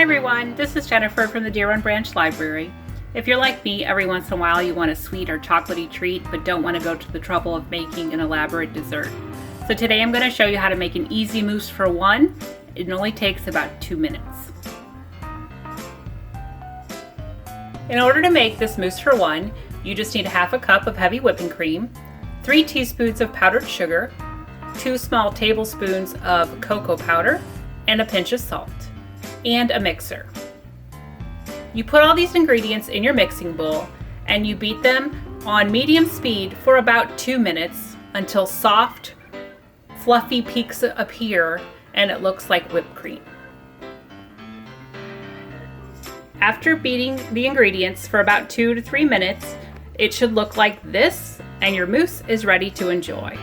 Hi everyone, this is Jennifer from the Deer Run Branch Library. If you're like me, every once in a while you want a sweet or chocolatey treat but don't want to go to the trouble of making an elaborate dessert. So today I'm going to show you how to make an easy mousse for one. It only takes about 2 minutes. In order to make this mousse for one, you just need 1/2 cup of heavy whipping cream, 3 teaspoons of powdered sugar, 2 small tablespoons of cocoa powder, and a pinch of salt, and a mixer. You put all these ingredients in your mixing bowl and you beat them on medium speed for about 2 minutes until soft, fluffy peaks appear and it looks like whipped cream. After beating the ingredients for about 2 to 3 minutes, it should look like this and your mousse is ready to enjoy.